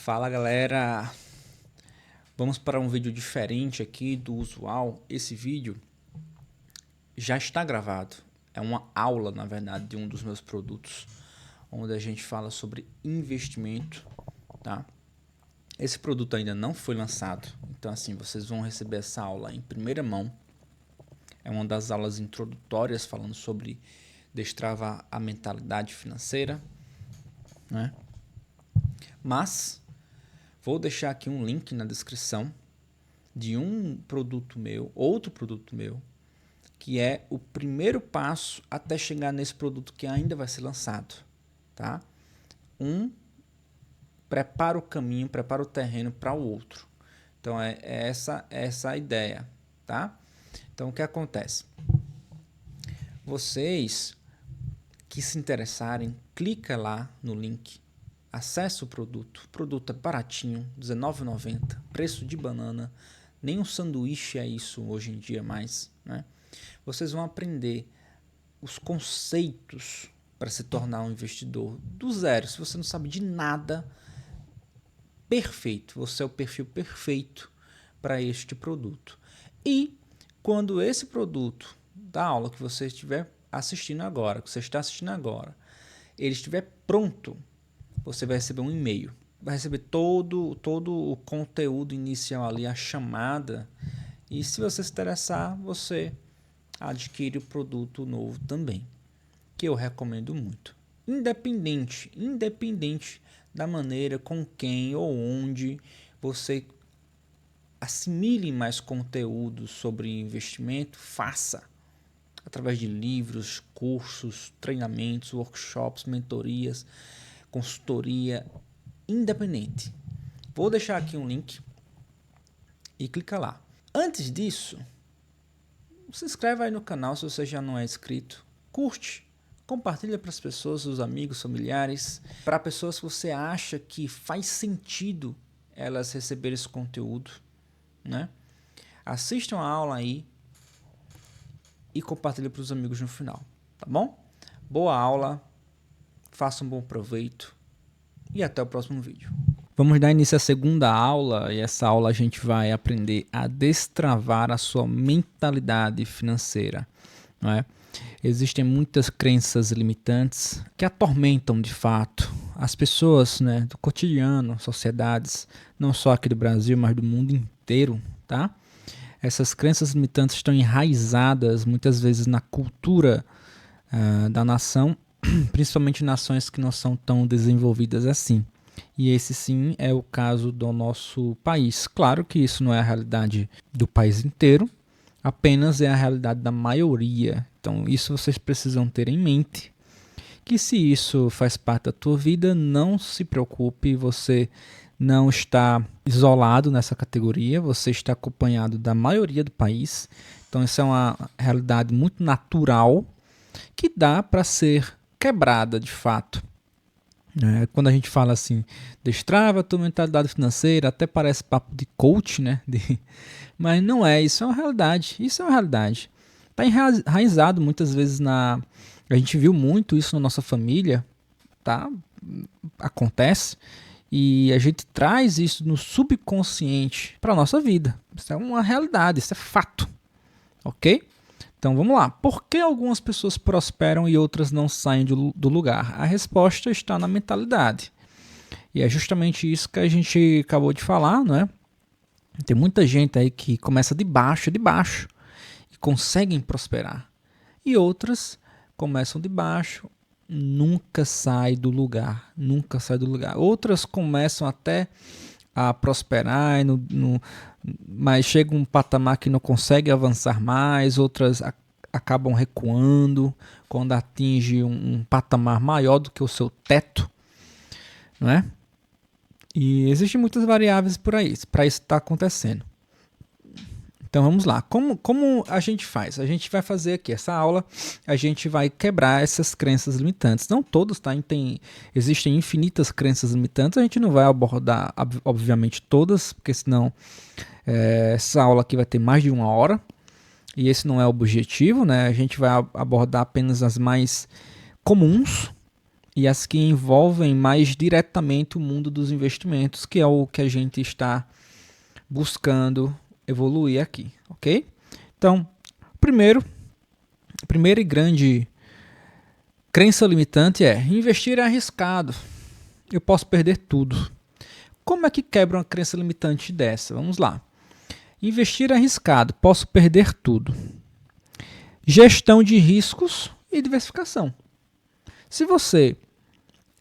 Fala galera, vamos para um vídeo diferente aqui do usual. Esse vídeo já está gravado, é uma aula na verdade de um dos meus produtos, onde a gente fala sobre investimento, tá? Esse produto ainda não foi lançado, então assim, vocês vão receber essa aula em primeira mão. É uma das aulas introdutórias falando sobre destravar a mentalidade financeira, né? Mas vou deixar aqui um link na descrição de um produto meu, outro produto meu, que é o primeiro passo até chegar nesse produto que ainda vai ser lançado, tá? Prepara o caminho, prepara o terreno para o outro. Então é essa a ideia, tá? Então o que acontece? Vocês que se interessarem, clica lá no link. Acesse o produto é baratinho, R$19,90, preço de banana, nem um sanduíche é isso hoje em dia mais, né? Vocês vão aprender os conceitos para se tornar um investidor do zero. Se você não sabe de nada, perfeito, você é o perfil perfeito para este produto. E quando esse produto da aula que você estiver assistindo agora, que você está assistindo agora, ele estiver pronto, você vai receber um e-mail, vai receber todo o conteúdo inicial ali, a chamada, e se você se interessar, você adquire o produto novo também, que eu recomendo muito. Independente da maneira com quem ou onde você assimile mais conteúdo sobre investimento, faça através de livros, cursos, treinamentos, workshops, mentorias, consultoria, independente. Vou deixar aqui um link e clica lá. Antes disso, se inscreve aí no canal se você já não é inscrito, curte, compartilha para as pessoas, os amigos, familiares, para pessoas que você acha que faz sentido elas receberem esse conteúdo, né? Assistam a aula aí e compartilha para os amigos no final, tá bom? Boa aula, faça um bom proveito e até o próximo vídeo. Vamos dar início à segunda aula, e essa aula a gente vai aprender a destravar a sua mentalidade financeira, não é? Existem muitas crenças limitantes que atormentam de fato as pessoas, né, do cotidiano, sociedades, não só aqui do Brasil, mas do mundo inteiro, tá? Essas crenças limitantes estão enraizadas muitas vezes na cultura da nação, principalmente nações que não são tão desenvolvidas assim. E esse sim é o caso do nosso país. Claro que isso não é a realidade do país inteiro, apenas é a realidade da maioria. Então isso vocês precisam ter em mente, que se isso faz parte da tua vida, não se preocupe, você não está isolado nessa categoria, você está acompanhado da maioria do país. Então isso é uma realidade muito natural que dá para ser quebrada de fato. Quando a gente fala assim, destrava a tua mentalidade financeira, até parece papo de coach, né? Mas não é, isso é uma realidade. Isso é uma realidade. Está enraizado muitas vezes na... A gente viu muito isso na nossa família, tá? Acontece. E a gente traz isso no subconsciente para a nossa vida. Isso é uma realidade, isso é fato. Ok? Então vamos lá. Por que algumas pessoas prosperam e outras não saem do lugar? A resposta está na mentalidade. E é justamente isso que a gente acabou de falar, não é? Tem muita gente aí que começa de baixo e conseguem prosperar. E outras começam de baixo, nunca sai do lugar. Outras começam até a prosperar, mas chega um patamar que não consegue avançar mais, outras acabam recuando quando atinge um patamar maior do que o seu teto, não é? E existem muitas variáveis por aí, para isso estar acontecendo. Então vamos lá, como a gente faz? A gente vai fazer aqui essa aula, a gente vai quebrar essas crenças limitantes. Não todas, tá? Existem infinitas crenças limitantes, a gente não vai abordar, obviamente, todas, porque senão essa aula aqui vai ter mais de 1 hora, e esse não é o objetivo, né? A gente vai abordar apenas as mais comuns, e as que envolvem mais diretamente o mundo dos investimentos, que é o que a gente está buscando evoluir aqui, ok? Então, primeira e grande crença limitante é: investir é arriscado, eu posso perder tudo. Como é que quebra uma crença limitante dessa? Vamos lá. Investir é arriscado, posso perder tudo. Gestão de riscos e diversificação. Se você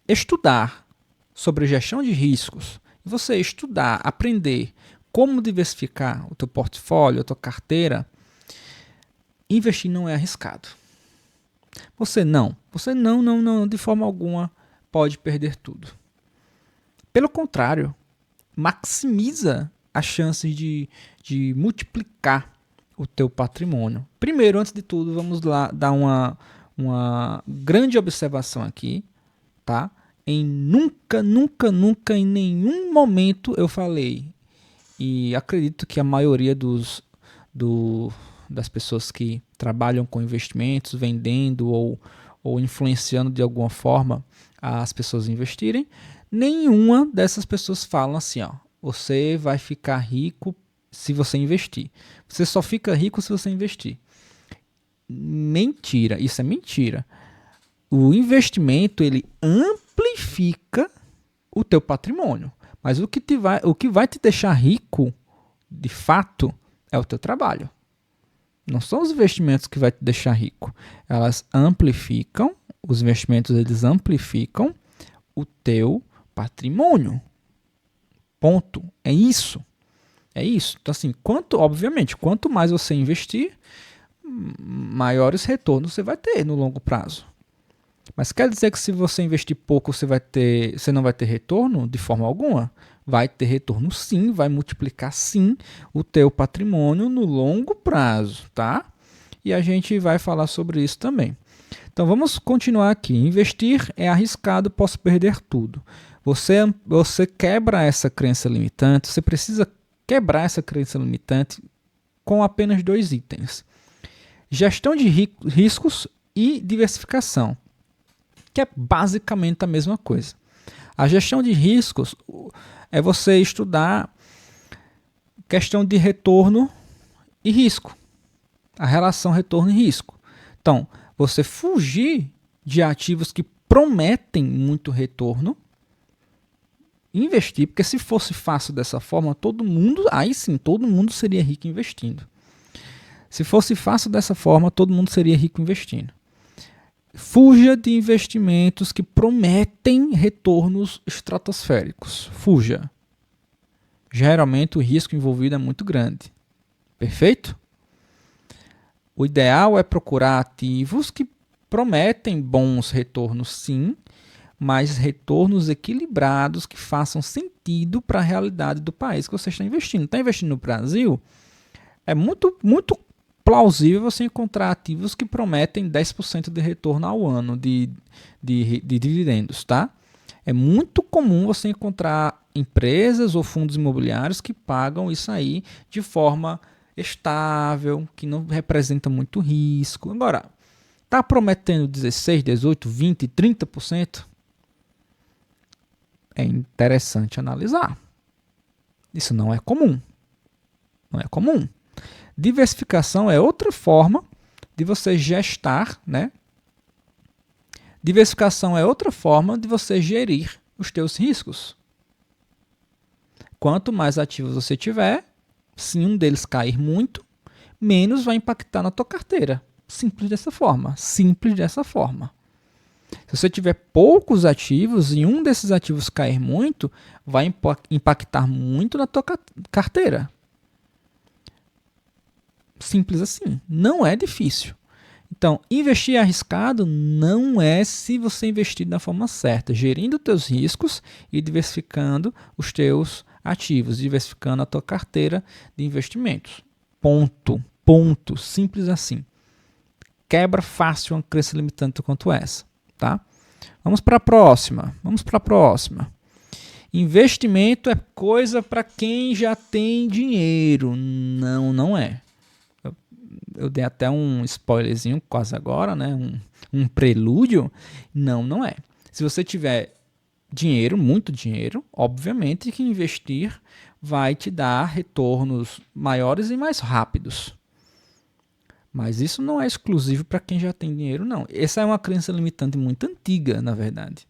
estudar sobre gestão de riscos, você estudar, aprender como diversificar o teu portfólio, a tua carteira, investir não é arriscado. Você não, de forma alguma pode perder tudo. Pelo contrário, maximiza as chances de multiplicar o teu patrimônio. Primeiro, antes de tudo, vamos lá dar uma grande observação aqui, tá? Nunca, em nenhum momento eu falei, e acredito que a maioria das pessoas que trabalham com investimentos, vendendo ou influenciando de alguma forma as pessoas a investirem, nenhuma dessas pessoas falam assim, ó, você vai ficar rico se você investir. Você só fica rico se você investir. Mentira, isso é mentira. O investimento, ele amplifica o teu patrimônio. Mas o que vai te deixar rico, de fato, é o teu trabalho. Não são os investimentos que vai te deixar rico. Os investimentos eles amplificam o teu patrimônio. Ponto. É isso. É isso. Então, assim, obviamente, quanto mais você investir, maiores retornos você vai ter no longo prazo. Mas quer dizer que se você investir pouco, você não vai ter retorno de forma alguma? Vai ter retorno sim, vai multiplicar sim o teu patrimônio no longo prazo, tá? E a gente vai falar sobre isso também. Então vamos continuar aqui. Investir é arriscado, posso perder tudo. Você quebra essa crença limitante, você precisa quebrar essa crença limitante com apenas 2 itens. Gestão de riscos e diversificação, que é basicamente a mesma coisa. A gestão de riscos é você estudar questão de retorno e risco, a relação retorno e risco. Então, você fugir de ativos que prometem muito retorno, investir, porque se fosse fácil dessa forma, aí sim, todo mundo seria rico investindo. Se fosse fácil dessa forma, todo mundo seria rico investindo. Fuja de investimentos que prometem retornos estratosféricos. Fuja. Geralmente o risco envolvido é muito grande. Perfeito? O ideal é procurar ativos que prometem bons retornos, sim, mas retornos equilibrados que façam sentido para a realidade do país que você está investindo. Está investindo no Brasil? É muito plausível você encontrar ativos que prometem 10% de retorno ao ano de dividendos, tá? É muito comum você encontrar empresas ou fundos imobiliários que pagam isso aí de forma estável, que não representa muito risco. Agora, está prometendo 16, 18, 20, 30%? É interessante analisar. Isso não é comum. Não é comum. Diversificação é outra forma de você gestar, né? Diversificação é outra forma de você gerir os teus riscos. Quanto mais ativos você tiver, se um deles cair muito, menos vai impactar na tua carteira. Simples dessa forma. Simples dessa forma. Se você tiver poucos ativos e um desses ativos cair muito, vai impactar muito na tua carteira. Simples assim. Não é difícil. Então, investir arriscado não é se você investir da forma certa, gerindo os teus riscos e diversificando os teus ativos, diversificando a tua carteira de investimentos. Ponto. Simples assim. Quebra fácil uma crença limitante quanto essa, tá? Vamos para a próxima. Investimento é coisa para quem já tem dinheiro. Não é. Eu dei até um spoilerzinho quase agora, né? Um prelúdio. Não é. Se você tiver dinheiro, muito dinheiro, obviamente que investir vai te dar retornos maiores e mais rápidos. Mas isso não é exclusivo para quem já tem dinheiro, não. Essa é uma crença limitante muito antiga, na verdade.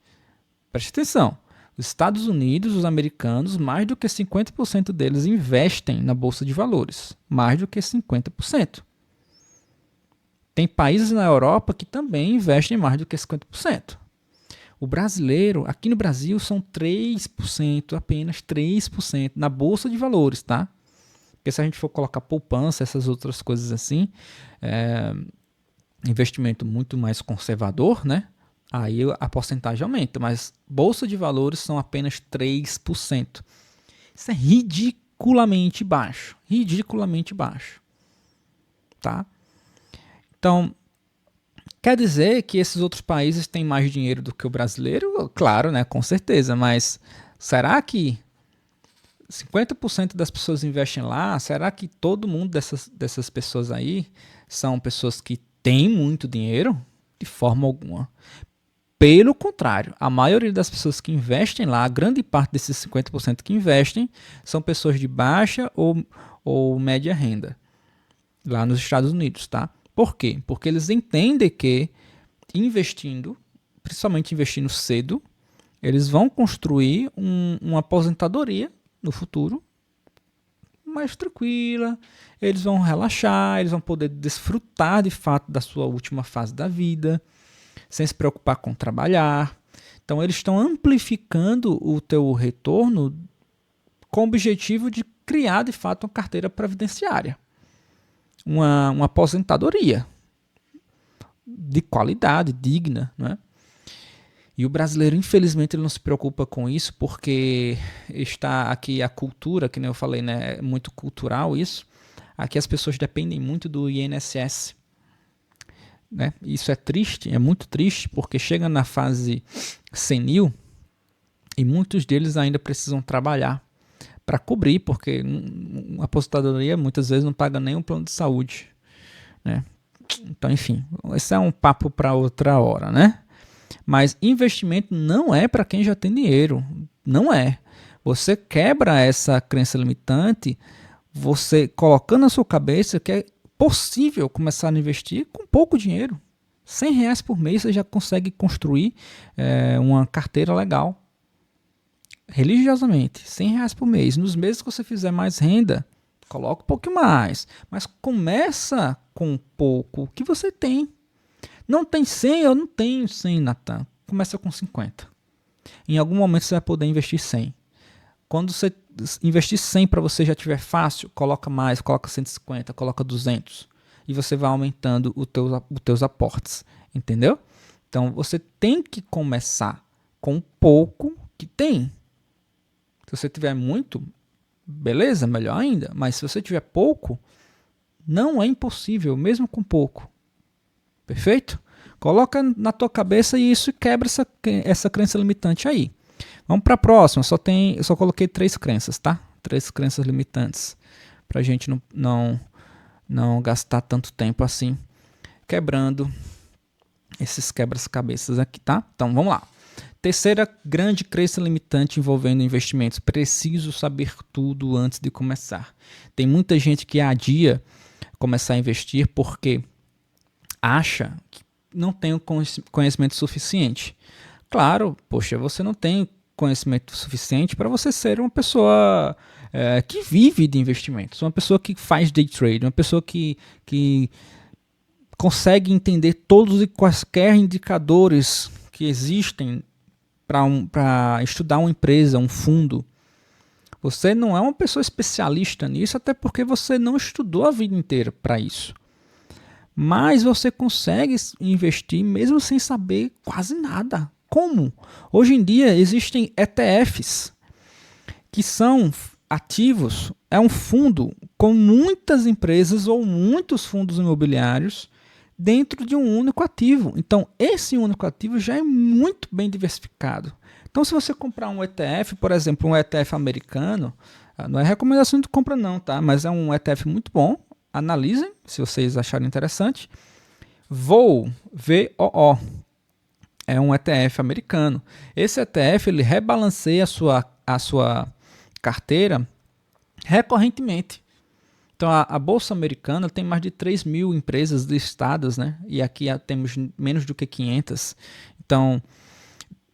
Preste atenção. Os Estados Unidos, os americanos, mais do que 50% deles investem na Bolsa de Valores. Mais do que 50%. Tem países na Europa que também investem mais do que 50%. O brasileiro, aqui no Brasil, são 3%, apenas 3% na Bolsa de Valores, tá? Porque se a gente for colocar poupança, essas outras coisas assim, investimento muito mais conservador, né? Aí a porcentagem aumenta, mas Bolsa de Valores são apenas 3%. Isso é ridiculamente baixo, tá? Então, quer dizer que esses outros países têm mais dinheiro do que o brasileiro? Claro, né? Com certeza, mas será que 50% das pessoas investem lá? Será que todo mundo dessas pessoas aí são pessoas que têm muito dinheiro? De forma alguma. Pelo contrário, a maioria das pessoas que investem lá, a grande parte desses 50% que investem, são pessoas de baixa ou média renda, lá nos Estados Unidos, tá? Por quê? Porque eles entendem que investindo, principalmente investindo cedo, eles vão construir uma aposentadoria no futuro mais tranquila, eles vão relaxar, eles vão poder desfrutar de fato da sua última fase da vida, sem se preocupar com trabalhar. Então eles estão amplificando o teu retorno com o objetivo de criar de fato uma carteira previdenciária, uma aposentadoria de qualidade, digna, né? E o brasileiro, infelizmente, ele não se preocupa com isso, porque está aqui a cultura, que nem eu falei, né? É muito cultural isso. Aqui as pessoas dependem muito do INSS. Né? Isso é triste, é muito triste, porque chega na fase senil e muitos deles ainda precisam trabalhar para cobrir, porque a aposentadoria muitas vezes não paga nem um plano de saúde. Né? Então, enfim, esse é um papo para outra hora, né? Mas investimento não é para quem já tem dinheiro. Não é. Você quebra essa crença limitante, você colocando na sua cabeça que é possível começar a investir com pouco dinheiro. R$100 por mês você já consegue construir uma carteira legal. Religiosamente, R$100 por mês. Nos meses que você fizer mais renda, coloca um pouco mais. Mas começa com pouco que você tem. Não tem 100? Eu não tenho 100, Natan. Começa com 50. Em algum momento você vai poder investir 100. Quando você investir 100 para você já tiver fácil, coloca mais, coloca 150, coloca 200. E você vai aumentando os teus aportes. Entendeu? Então você tem que começar com pouco que tem. Se você tiver muito, beleza, melhor ainda. Mas se você tiver pouco, não é impossível, mesmo com pouco. Perfeito? Coloca na tua cabeça isso e quebra essa crença limitante aí. Vamos para a próxima. Eu só coloquei 3 crenças, tá? 3 crenças limitantes. Para a gente não gastar tanto tempo assim quebrando esses quebra-cabeças aqui, tá? Então vamos lá. Terceira grande crença limitante envolvendo investimentos. Preciso saber tudo antes de começar. Tem muita gente que adia começar a investir porque acha que não tem o conhecimento suficiente. Claro, poxa, você não tem conhecimento suficiente para você ser uma pessoa que vive de investimentos, uma pessoa que faz day trade, uma pessoa que consegue entender todos e quaisquer indicadores que existem para estudar uma empresa, um fundo. Você não é uma pessoa especialista nisso, até porque você não estudou a vida inteira para isso. Mas você consegue investir mesmo sem saber quase nada. Como? Hoje em dia existem ETFs que são ativos, é um fundo com muitas empresas ou muitos fundos imobiliários dentro de um único ativo. Então, esse único ativo já é muito bem diversificado. Então, se você comprar um ETF, por exemplo, um ETF americano, não é recomendação de compra não, tá? Mas é um ETF muito bom. Analisem, se vocês acharem interessante. VOO, V-O-O. é um ETF americano. Esse ETF ele rebalanceia a sua carteira recorrentemente. Então, a Bolsa Americana tem mais de 3 mil empresas listadas, né? E aqui temos menos do que 500. Então,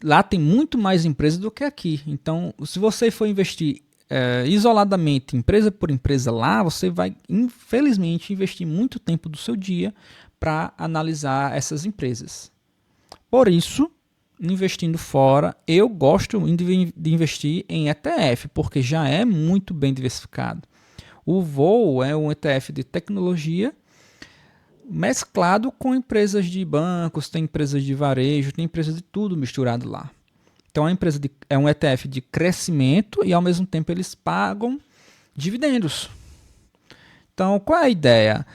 lá tem muito mais empresas do que aqui. Então, se você for investir isoladamente, empresa por empresa lá, você vai, infelizmente, investir muito tempo do seu dia para analisar essas empresas. Por isso, investindo fora, eu gosto de investir em ETF, porque já é muito bem diversificado. O Voo é um ETF de tecnologia mesclado com empresas de bancos, tem empresas de varejo, tem empresas de tudo misturado lá. Então é um ETF de crescimento e ao mesmo tempo eles pagam dividendos. Então qual é a ideia?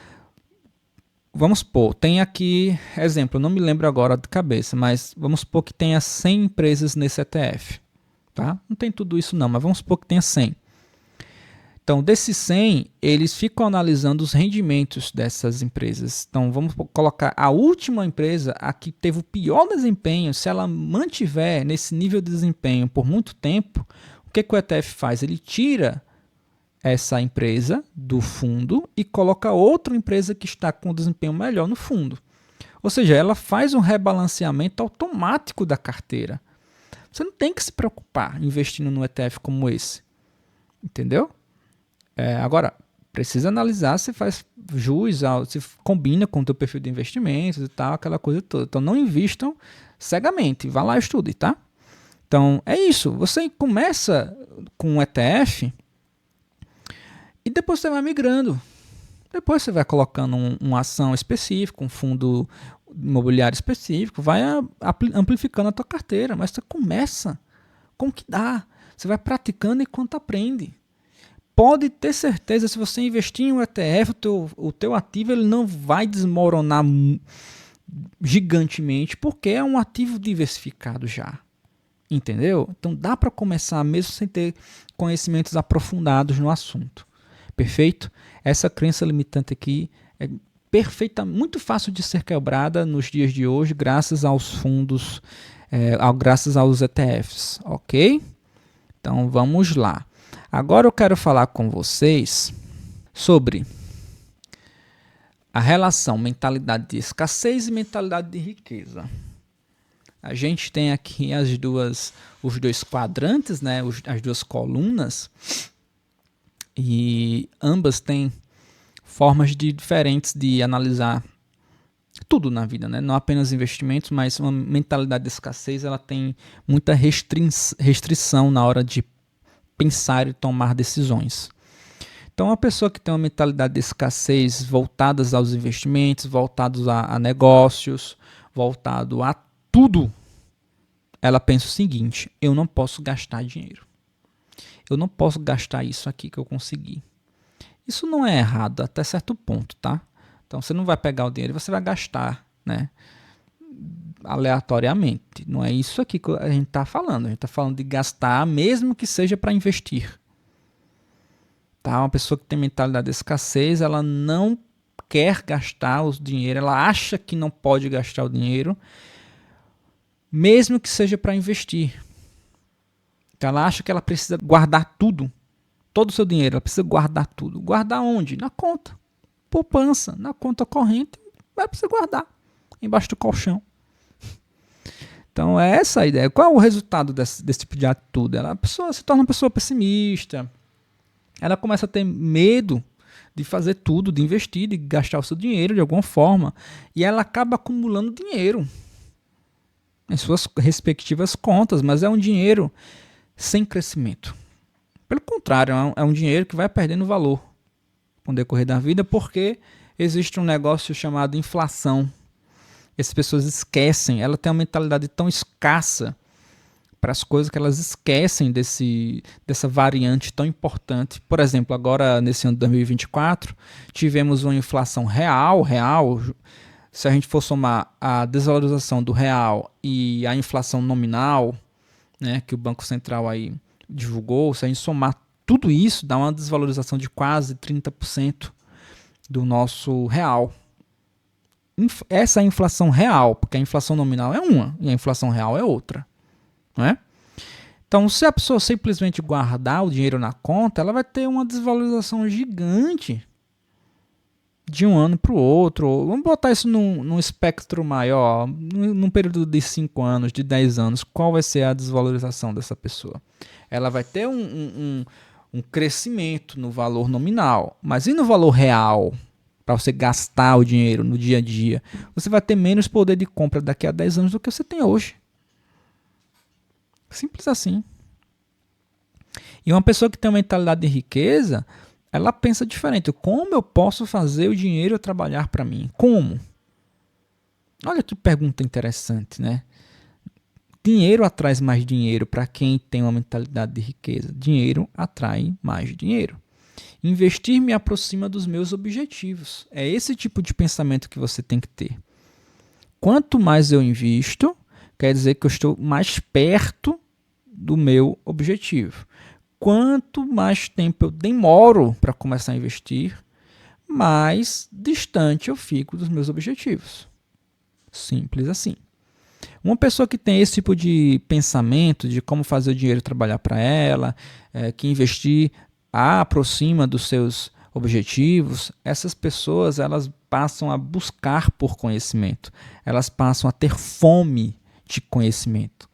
Vamos supor, tem aqui, exemplo, não me lembro agora de cabeça, mas vamos supor que tenha 100 empresas nesse ETF. Tá? Não tem tudo isso não, mas vamos supor que tenha 100. Então, desses 100, eles ficam analisando os rendimentos dessas empresas. Então, vamos colocar a última empresa, a que teve o pior desempenho, se ela mantiver nesse nível de desempenho por muito tempo, o que o ETF faz? Ele tira essa empresa do fundo e coloca outra empresa que está com desempenho melhor no fundo. Ou seja, ela faz um rebalanceamento automático da carteira. Você não tem que se preocupar investindo num ETF como esse. Entendeu? Agora, precisa analisar se faz jus, se combina com o teu perfil de investimentos e tal, aquela coisa toda. Então, não invistam cegamente. Vá lá e estude, tá? Então, é isso. Você começa com um ETF e depois você vai migrando. Depois você vai colocando uma ação específica, um fundo imobiliário específico, vai amplificando a tua carteira. Mas você começa com o que dá. Você vai praticando enquanto aprende. Pode ter certeza, se você investir em um ETF, o teu ativo ele não vai desmoronar gigantemente, porque é um ativo diversificado já. Entendeu? Então dá para começar mesmo sem ter conhecimentos aprofundados no assunto. Perfeito? Essa crença limitante aqui é perfeita, muito fácil de ser quebrada nos dias de hoje, graças aos fundos, graças aos ETFs, ok? Então vamos lá. Agora eu quero falar com vocês sobre a relação mentalidade de escassez e mentalidade de riqueza. A gente tem aqui os dois quadrantes, né, as duas colunas, e ambas têm formas diferentes de analisar tudo na vida, né? Não apenas investimentos, mas uma mentalidade de escassez ela tem muita restrição na hora de pensar e tomar decisões. Então, uma pessoa que tem uma mentalidade de escassez voltadas aos investimentos, voltados a negócios, voltado a tudo, ela pensa o seguinte: eu não posso gastar dinheiro. Eu não posso gastar isso aqui que eu consegui. Isso não é errado até certo ponto, tá? Então, você não vai pegar o dinheiro e você vai gastar, né? Aleatoriamente. Não é isso aqui que a gente está falando. A gente está falando de gastar, mesmo que seja para investir. Tá? Uma pessoa que tem mentalidade de escassez, ela não quer gastar o dinheiro, ela acha que não pode gastar o dinheiro, mesmo que seja para investir. Então, ela acha que ela precisa guardar tudo, todo o seu dinheiro, ela precisa guardar tudo. Guardar onde? Na conta. Poupança, na conta corrente, vai precisar guardar embaixo do colchão. Então, é essa a ideia. Qual é o resultado desse tipo de atitude? A pessoa se torna uma pessoa pessimista. Ela começa a ter medo de fazer tudo, de investir, de gastar o seu dinheiro de alguma forma. E ela acaba acumulando dinheiro em suas respectivas contas, mas é um dinheiro sem crescimento. Pelo contrário, é um dinheiro que vai perdendo valor com o decorrer da vida, porque existe um negócio chamado inflação. Essas pessoas esquecem, ela tem uma mentalidade tão escassa para as coisas que elas esquecem dessa variante tão importante. Por exemplo, agora nesse ano de 2024, tivemos uma inflação real. Se a gente for somar a desvalorização do real e a inflação nominal, né, que o Banco Central aí divulgou, se a gente somar tudo isso, dá uma desvalorização de quase 30% do nosso real. essa é a inflação real, porque a inflação nominal é uma e a inflação real é outra, não é? Então, se a pessoa simplesmente guardar o dinheiro na conta, ela vai ter uma desvalorização gigante de um ano para o outro. Vamos botar isso num espectro maior, num período de 5 anos, de 10 anos. Qual vai ser a desvalorização dessa pessoa? Ela vai ter um crescimento no valor nominal, mas e no valor real? Para você gastar o dinheiro no dia a dia, você vai ter menos poder de compra daqui a 10 anos do que você tem hoje. Simples assim. E uma pessoa que tem uma mentalidade de riqueza, ela pensa diferente. Como eu posso fazer o dinheiro trabalhar para mim? Como? Olha que pergunta interessante, né? Dinheiro atrai mais dinheiro para quem tem uma mentalidade de riqueza. Dinheiro atrai mais dinheiro. Investir me aproxima dos meus objetivos. É esse tipo de pensamento que você tem que ter. Quanto mais eu invisto, quer dizer que eu estou mais perto do meu objetivo. Quanto mais tempo eu demoro para começar a investir, mais distante eu fico dos meus objetivos. Simples assim. Uma pessoa que tem esse tipo de pensamento de como fazer o dinheiro trabalhar para ela, que investir a aproxima dos seus objetivos, essas pessoas elas passam a buscar por conhecimento, elas passam a ter fome de conhecimento.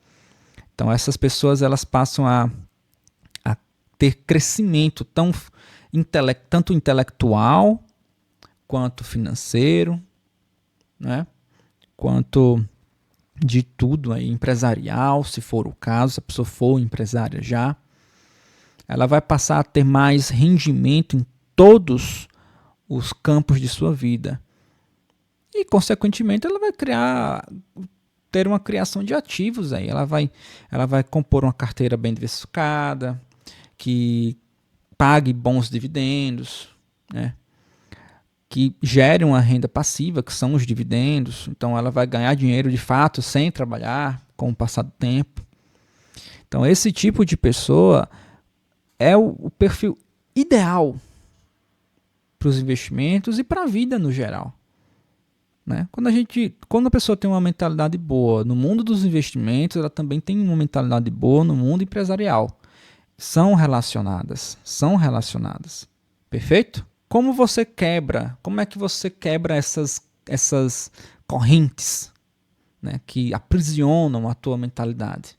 Então essas pessoas elas passam a ter crescimento tanto intelectual quanto financeiro, né? Quanto de tudo aí, empresarial, se for o caso, se a pessoa for empresária já, ela vai passar a ter mais rendimento em todos os campos de sua vida. E, consequentemente, ela vai ter uma criação de ativos aí. Ela vai compor uma carteira bem diversificada, que pague bons dividendos, né? Que gere uma renda passiva, que são os dividendos. Então ela vai ganhar dinheiro de fato sem trabalhar com o passar do tempo. Então esse tipo de pessoa é o perfil ideal para os investimentos e para a vida no geral, né? Quando a pessoa tem uma mentalidade boa no mundo dos investimentos, ela também tem uma mentalidade boa no mundo empresarial. São relacionadas. Perfeito? Como é que você quebra essas correntes, né, que aprisionam a tua mentalidade?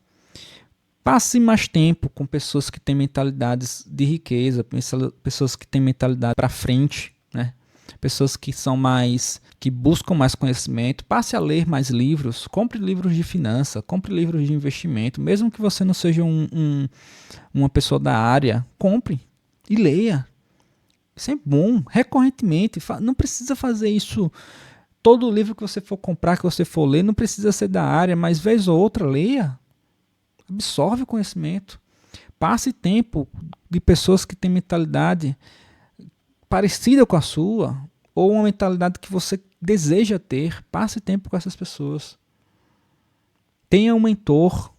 Passe mais tempo com pessoas que têm mentalidades de riqueza, pessoas que têm mentalidade para frente, né? Pessoas que buscam mais conhecimento. Passe a ler mais livros, compre livros de finança, compre livros de investimento, mesmo que você não seja uma pessoa da área, compre e leia. Isso é bom, recorrentemente. Não precisa fazer isso. Todo livro que você for comprar, que você for ler, não precisa ser da área, mas vez ou outra, leia. Absorve o conhecimento. Passe tempo de pessoas que têm mentalidade parecida com a sua, ou uma mentalidade que você deseja ter. Passe tempo com essas pessoas. Tenha um mentor.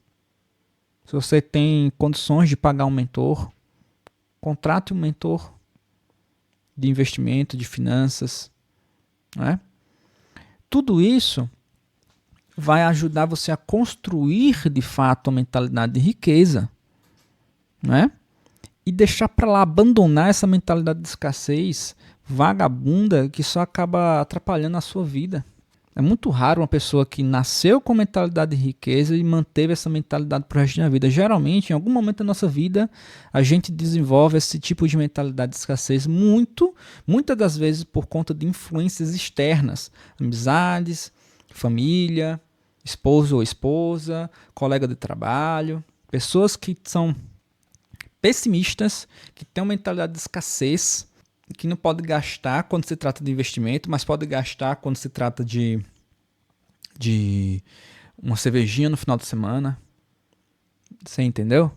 Se você tem condições de pagar um mentor, contrate um mentor de investimento, de finanças, né? Tudo isso vai ajudar você a construir de fato a mentalidade de riqueza, né? E deixar para lá, abandonar essa mentalidade de escassez vagabunda que só acaba atrapalhando a sua vida. É muito raro uma pessoa que nasceu com mentalidade de riqueza e manteve essa mentalidade para o resto da vida. Geralmente, em algum momento da nossa vida, a gente desenvolve esse tipo de mentalidade de escassez muitas das vezes por conta de influências externas, amizades, família, esposo ou esposa, colega de trabalho, pessoas que são pessimistas, que têm uma mentalidade de escassez, que não pode gastar quando se trata de investimento, mas pode gastar quando se trata de uma cervejinha no final de semana. Você entendeu?